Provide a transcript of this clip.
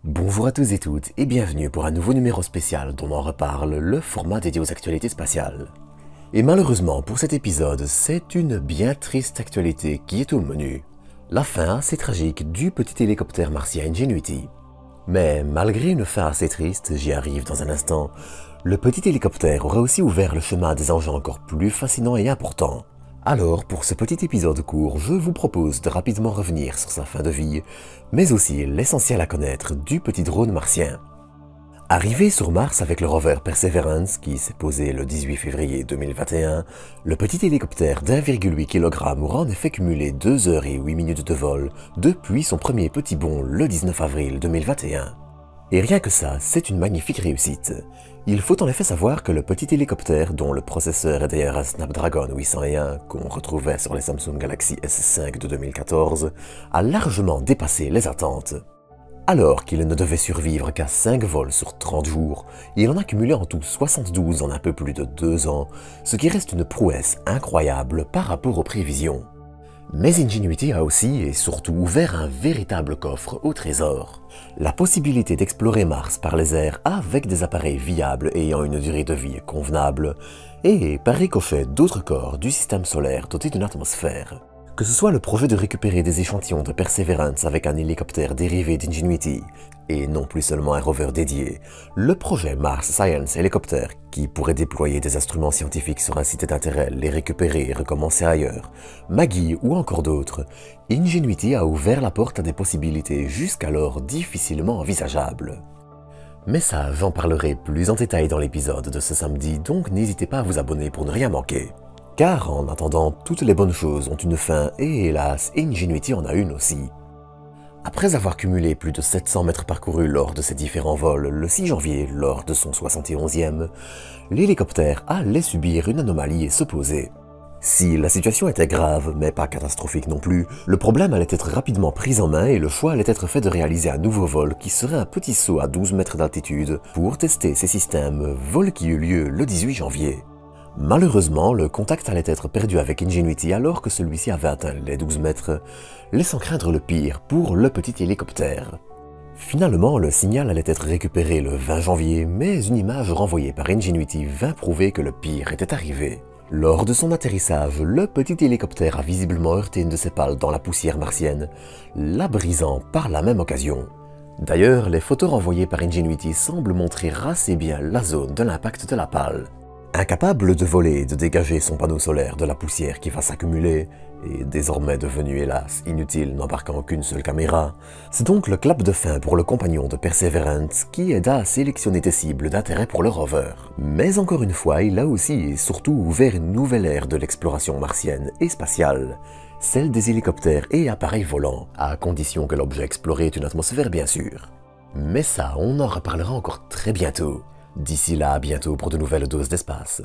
Bonjour à tous et toutes et bienvenue pour un nouveau numéro spécial dont on reparle, le format dédié aux actualités spatiales. Et malheureusement pour cet épisode, c'est une bien triste actualité qui est au menu. La fin assez tragique du petit hélicoptère martien Ingenuity. Mais malgré une fin assez triste, j'y arrive dans un instant, le petit hélicoptère aurait aussi ouvert le chemin à des enjeux encore plus fascinants et importants. Alors, pour ce petit épisode court, je vous propose de rapidement revenir sur sa fin de vie, mais aussi l'essentiel à connaître du petit drone martien. Arrivé sur Mars avec le rover Perseverance, qui s'est posé le 18 février 2021, le petit hélicoptère d'1,8 kg aura en effet cumulé 2 heures et 8 minutes de vol depuis son premier petit bond le 19 avril 2021. Et rien que ça, c'est une magnifique réussite. Il faut en effet savoir que le petit hélicoptère, dont le processeur est d'ailleurs un Snapdragon 801 qu'on retrouvait sur les Samsung Galaxy S5 de 2014, a largement dépassé les attentes. Alors qu'il ne devait survivre qu'à 5 vols sur 30 jours, il en a cumulé en tout 72 en un peu plus de 2 ans, ce qui reste une prouesse incroyable par rapport aux prévisions. Mais Ingenuity a aussi et surtout ouvert un véritable coffre au trésor. La possibilité d'explorer Mars par les airs avec des appareils viables ayant une durée de vie convenable, et par ricochet d'autres corps du système solaire dotés d'une atmosphère. Que ce soit le projet de récupérer des échantillons de Perseverance avec un hélicoptère dérivé d'Ingenuity, et non plus seulement un rover dédié, le projet Mars Science Helicopter, qui pourrait déployer des instruments scientifiques sur un site d'intérêt, les récupérer et recommencer ailleurs, Maggie ou encore d'autres, Ingenuity a ouvert la porte à des possibilités jusqu'alors difficilement envisageables. Mais ça, j'en parlerai plus en détail dans l'épisode de ce samedi, donc n'hésitez pas à vous abonner pour ne rien manquer. Car en attendant, toutes les bonnes choses ont une fin et hélas, Ingenuity en a une aussi. Après avoir cumulé plus de 700 mètres parcourus lors de ses différents vols le 6 janvier lors de son 71e, l'hélicoptère allait subir une anomalie et se poser. Si la situation était grave, mais pas catastrophique non plus, le problème allait être rapidement pris en main et le choix allait être fait de réaliser un nouveau vol qui serait un petit saut à 12 mètres d'altitude pour tester ces systèmes, vol qui eut lieu le 18 janvier. Malheureusement, le contact allait être perdu avec Ingenuity alors que celui-ci avait atteint les 12 mètres, laissant craindre le pire pour le petit hélicoptère. Finalement, le signal allait être récupéré le 20 janvier, mais une image renvoyée par Ingenuity vint prouver que le pire était arrivé. Lors de son atterrissage, le petit hélicoptère a visiblement heurté une de ses pales dans la poussière martienne, la brisant par la même occasion. D'ailleurs, les photos renvoyées par Ingenuity semblent montrer assez bien la zone de l'impact de la pale. Incapable de voler et de dégager son panneau solaire de la poussière qui va s'accumuler, et désormais devenu hélas inutile n'embarquant qu'une seule caméra, c'est donc le clap de fin pour le compagnon de Perseverance qui aida à sélectionner des cibles d'intérêt pour le rover. Mais encore une fois, il a aussi et surtout ouvert une nouvelle ère de l'exploration martienne et spatiale, celle des hélicoptères et appareils volants, à condition que l'objet exploré ait une atmosphère bien sûr. Mais ça, on en reparlera encore très bientôt. D'ici là, à bientôt pour de nouvelles doses d'espace.